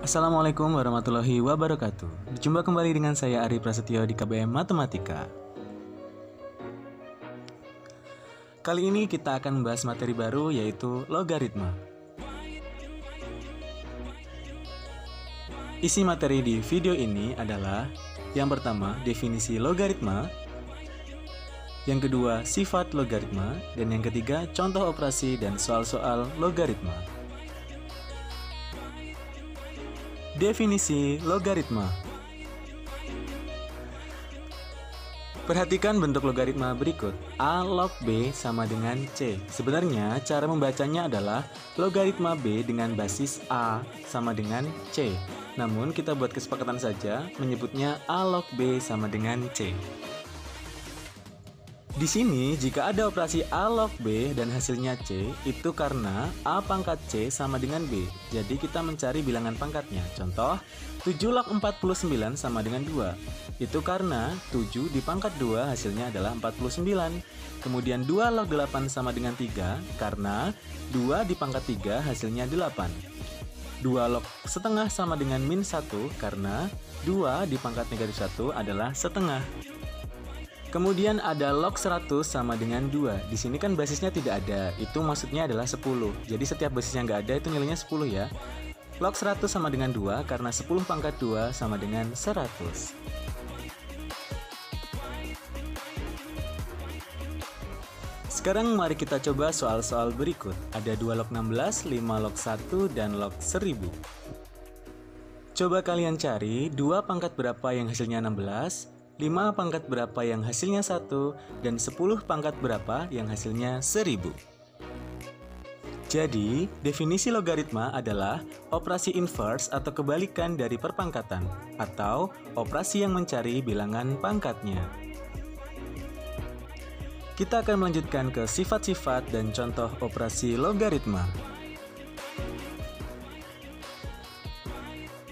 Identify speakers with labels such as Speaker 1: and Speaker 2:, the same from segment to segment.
Speaker 1: Assalamualaikum warahmatullahi wabarakatuh. Berjumpa kembali dengan saya Ari Prasetyo di KBM Matematika. Kali ini kita akan membahas materi baru yaitu logaritma. Isi materi di video ini adalah yang pertama, definisi logaritma, yang kedua, sifat logaritma, dan yang ketiga, contoh operasi dan soal-soal logaritma. Definisi logaritma. Perhatikan bentuk logaritma berikut. A log B sama dengan C. Sebenarnya cara membacanya adalah logaritma B dengan basis A sama dengan C. Namun kita buat kesepakatan saja menyebutnya A log B sama dengan C. Di sini, jika ada operasi A log B dan hasilnya C, itu karena A pangkat C sama dengan B. Jadi kita mencari bilangan pangkatnya. Contoh, 7 log 49 sama dengan 2. Itu karena 7 dipangkat 2 hasilnya adalah 49. Kemudian 2 log 8 sama dengan 3, karena 2 dipangkat 3 hasilnya 8. 2 log setengah sama dengan min 1, karena 2 dipangkat negatif 1 adalah setengah. Kemudian ada log 100 sama dengan 2. Di sini kan basisnya tidak ada, itu maksudnya adalah 10. Jadi setiap basisnya nggak ada itu nilainya 10 ya. Log 100 sama dengan 2 karena 10 pangkat 2 sama dengan 100. Sekarang mari kita coba soal-soal berikut. Ada 2 log 16, 5 log 1, dan log 1000. Coba kalian cari 2 pangkat berapa yang hasilnya 16, 5 pangkat berapa yang hasilnya 1, dan 10 pangkat berapa yang hasilnya 1000. Jadi, definisi logaritma adalah operasi inverse atau kebalikan dari perpangkatan, atau operasi yang mencari bilangan pangkatnya. Kita akan melanjutkan ke sifat-sifat dan contoh operasi logaritma.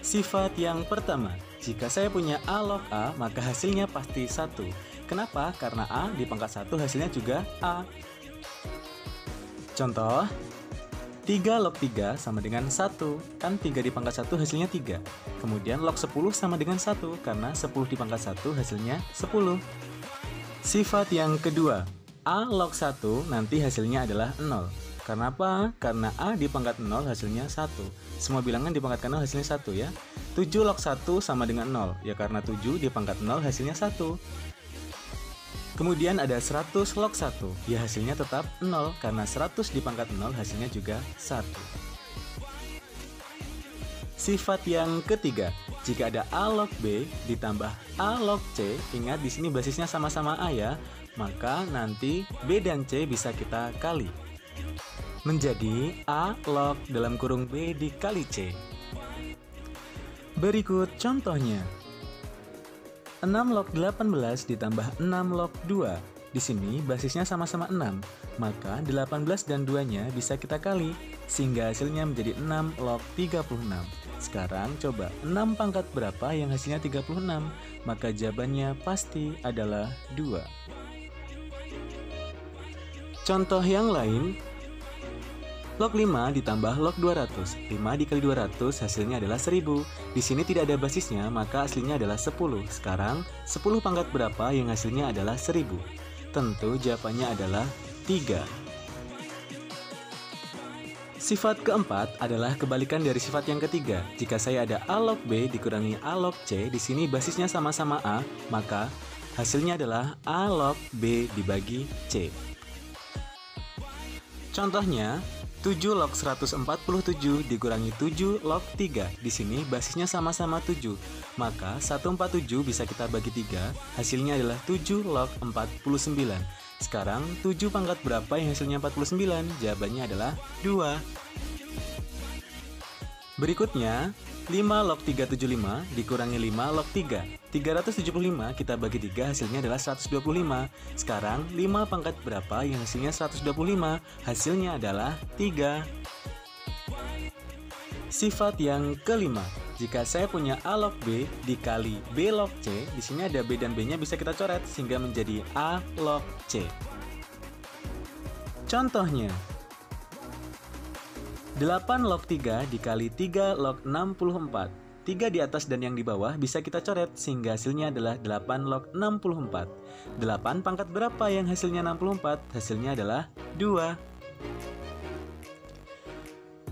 Speaker 1: Sifat yang pertama, jika saya punya A log A, maka hasilnya pasti 1. Kenapa? Karena A dipangkat 1 hasilnya juga A. Contoh, 3 log 3 sama dengan 1. Kan 3 dipangkat 1 hasilnya 3. Kemudian log 10 sama dengan 1, karena 10 dipangkat 1 hasilnya 10. Sifat yang kedua, A log 1 nanti hasilnya adalah 0. Karena apa? Karena A dipangkat 0 hasilnya 1. Semua bilangan dipangkat 0 hasilnya 1 ya. 7 log 1 sama dengan 0. Ya karena 7 dipangkat 0 hasilnya 1. Kemudian ada 100 log 1. Ya hasilnya tetap 0. Karena 100 dipangkat 0 hasilnya juga 1. Sifat yang ketiga, jika ada A log B ditambah A log C, ingat di sini basisnya sama-sama A ya, maka nanti B dan C bisa kita kali. Menjadi A log dalam kurung B dikali C. Berikut contohnya. 6 log 18 ditambah 6 log 2. Di sini basisnya sama-sama 6, maka 18 dan 2-nya bisa kita kali, sehingga hasilnya menjadi 6 log 36. Sekarang coba 6 pangkat berapa yang hasilnya 36? Maka jawabannya pasti adalah 2. Contoh yang lain, log 5 ditambah log 200. 5 dikali 200 hasilnya adalah 1000. Di sini tidak ada basisnya, maka aslinya adalah 10. Sekarang, 10 pangkat berapa yang hasilnya adalah 1000? Tentu jawabannya adalah 3. Sifat keempat adalah kebalikan dari sifat yang ketiga. Jika saya ada A log B dikurangi A log C, di sini basisnya sama-sama A, maka hasilnya adalah A log B dibagi C. Contohnya, 7 log 147 dikurangi 7 log 3. Di sini basisnya sama-sama 7. Maka 147 bisa kita bagi 3. Hasilnya adalah 7 log 49. Sekarang 7 pangkat berapa yang hasilnya 49? Jawabannya adalah 2. Berikutnya, 5 log 375 dikurangi 5 log 3. 375 kita bagi 3 hasilnya adalah 125. Sekarang 5 pangkat berapa yang hasilnya 125? Hasilnya adalah 3. Sifat yang kelima, jika saya punya A log B dikali B log C, di sini ada B dan B-nya bisa kita coret sehingga menjadi A log C. Contohnya, 8 log 3 dikali 3 log 64. 3 di atas dan yang di bawah bisa kita coret sehingga hasilnya adalah 8 log 64. 8 pangkat berapa yang hasilnya 64? Hasilnya adalah 2.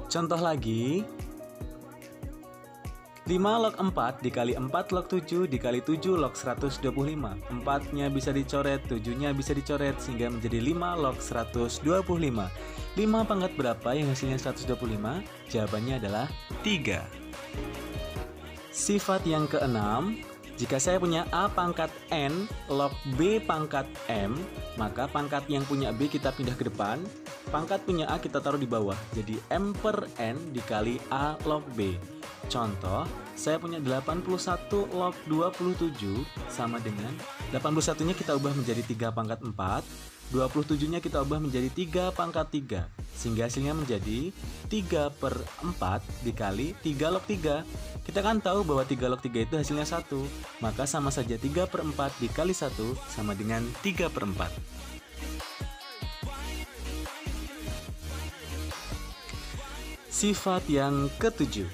Speaker 1: Contoh lagi, 5 log 4 dikali 4 log 7 dikali 7 log 125. 4-nya bisa dicoret, 7-nya bisa dicoret sehingga menjadi 5 log 125. 5 pangkat berapa yang hasilnya 125? Jawabannya adalah 3. Sifat yang keenam, jika saya punya A pangkat N log B pangkat M, maka pangkat yang punya B kita pindah ke depan, pangkat punya A kita taruh di bawah. Jadi M per N dikali A log B. Contoh, saya punya 81 log 27 sama dengan 81-nya kita ubah menjadi 3 pangkat 4, 27-nya kita ubah menjadi 3 pangkat 3, sehingga hasilnya menjadi 3 per 4 dikali 3 log 3. Kita kan tahu bahwa 3 log 3 itu hasilnya 1, maka sama saja 3 per 4 dikali 1 sama dengan 3 per 4. Sifat yang ketujuh,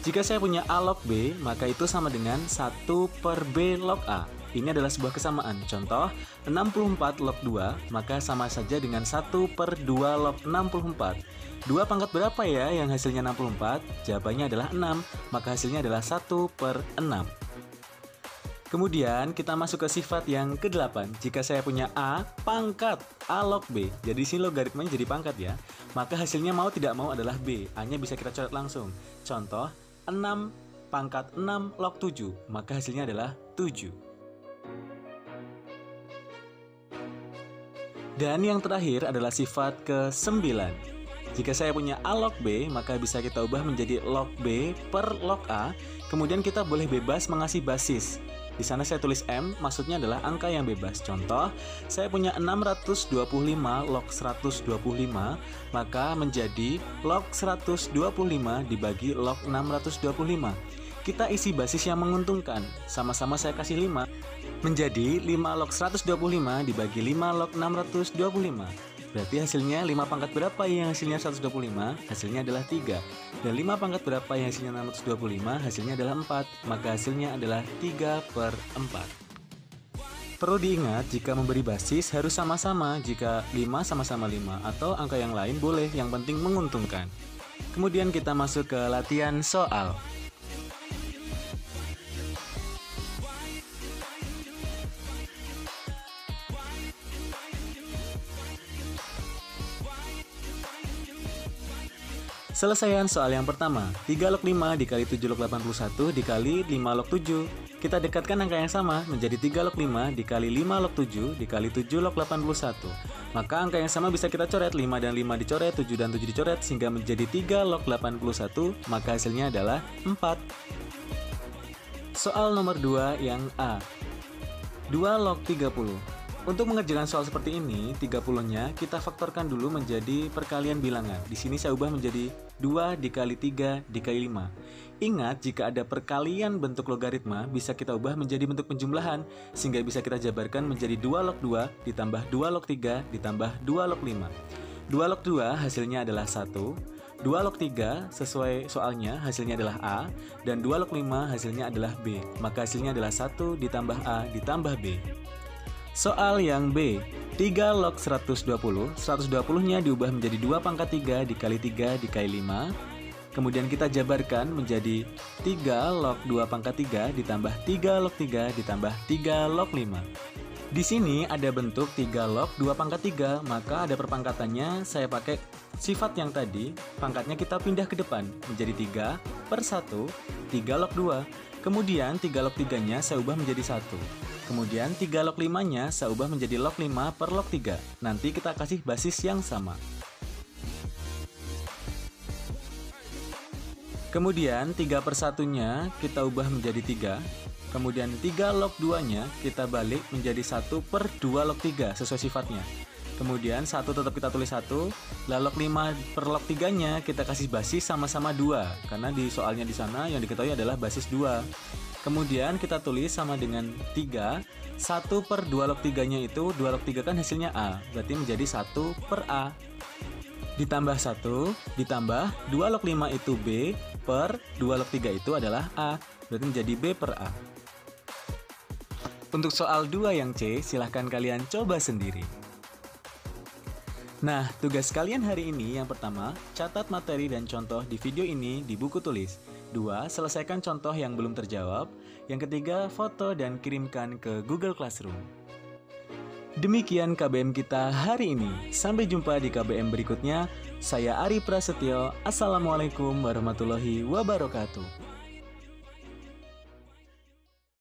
Speaker 1: jika saya punya A log B, maka itu sama dengan 1 per B log A. Ini adalah sebuah kesamaan. Contoh, 64 log 2, maka sama saja dengan 1 per 2 log 64. 2 pangkat berapa ya yang hasilnya 64? Jawabannya adalah 6, maka hasilnya adalah 1 per 6. Kemudian kita masuk ke sifat yang ke-8. Jika saya punya A pangkat A log B, jadi sini logaritmanya jadi pangkat ya, maka hasilnya mau tidak mau adalah B. A-nya bisa kita coret langsung. Contoh, 6 pangkat 6 log 7, maka hasilnya adalah 7. Dan yang terakhir adalah sifat ke-9. Jika saya punya A log B, maka bisa kita ubah menjadi log B per log A. Kemudian kita boleh bebas mengasih basis. Di sana saya tulis M, maksudnya adalah angka yang bebas. Contoh, saya punya 625 log 125, maka menjadi log 125 dibagi log 625. Kita isi basis yang menguntungkan. Sama-sama saya kasih 5. Menjadi 5 log 125 dibagi 5 log 625. Berarti hasilnya 5 pangkat berapa yang hasilnya 125? Hasilnya adalah 3. Dan 5 pangkat berapa yang hasilnya 625? Hasilnya adalah 4. Maka hasilnya adalah 3 per 4. Perlu diingat, jika memberi basis harus sama-sama. Jika 5 sama-sama 5 atau angka yang lain boleh, yang penting menguntungkan. Kemudian kita masuk ke latihan soal. Selesaian soal yang pertama, 3 log 5 dikali 7 log 81 dikali 5 log 7. Kita dekatkan angka yang sama menjadi 3 log 5 dikali 5 log 7 dikali 7 log 81. Maka angka yang sama bisa kita coret, 5 dan 5 dicoret, 7 dan 7 dicoret, sehingga menjadi 3 log 81, maka hasilnya adalah 4. Soal nomor 2 yang A, 2 log 30. Untuk mengerjakan soal seperti ini, 30-nya kita faktorkan dulu menjadi perkalian bilangan. Di sini saya ubah menjadi 2 dikali 3 dikali 5. Ingat, jika ada perkalian bentuk logaritma, bisa kita ubah menjadi bentuk penjumlahan, sehingga bisa kita jabarkan menjadi 2 log 2 ditambah 2 log 3 ditambah 2 log 5. 2 log 2 hasilnya adalah 1. 2 log 3 sesuai soalnya hasilnya adalah A, dan 2 log 5 hasilnya adalah B. Maka hasilnya adalah 1 ditambah A ditambah B. Soal yang B, 3 log 120, 120-nya diubah menjadi 2 pangkat 3 dikali 3 dikali 5. Kemudian kita jabarkan menjadi 3 log 2 pangkat 3 ditambah 3 log 3 ditambah 3 log 5. Di sini ada bentuk 3 log 2 pangkat 3, maka ada perpangkatannya saya pakai sifat yang tadi, pangkatnya kita pindah ke depan menjadi 3 per 1, 3 log 2. Kemudian 3 log 3-nya saya ubah menjadi 1. Kemudian 3 log 5-nya saya ubah menjadi log 5 per log 3. Nanti kita kasih basis yang sama. Kemudian 3 per 1-nya kita ubah menjadi 3. Kemudian 3 log 2-nya kita balik menjadi 1 per 2 log 3 sesuai sifatnya. Kemudian 1 tetap kita tulis 1. Lalu log 5 per log 3-nya kita kasih basis sama-sama 2. Karena di soalnya di sana yang diketahui adalah basis 2. Kemudian kita tulis sama dengan 3. 1 per 2 log 3-nya itu 2 log 3 kan hasilnya A. Berarti menjadi 1 per A. ditambah 1, ditambah 2 log 5 itu B, per 2 log 3 itu adalah A. Berarti menjadi B per A. Untuk soal 2 yang C, silahkan kalian coba sendiri. Nah, tugas kalian hari ini yang pertama, catat materi dan contoh di video ini di buku tulis. 2, selesaikan contoh yang belum terjawab. Yang ketiga, foto dan kirimkan ke Google Classroom. Demikian KBM kita hari ini. Sampai jumpa di KBM berikutnya. Saya Ari Prasetyo. Assalamualaikum warahmatullahi wabarakatuh.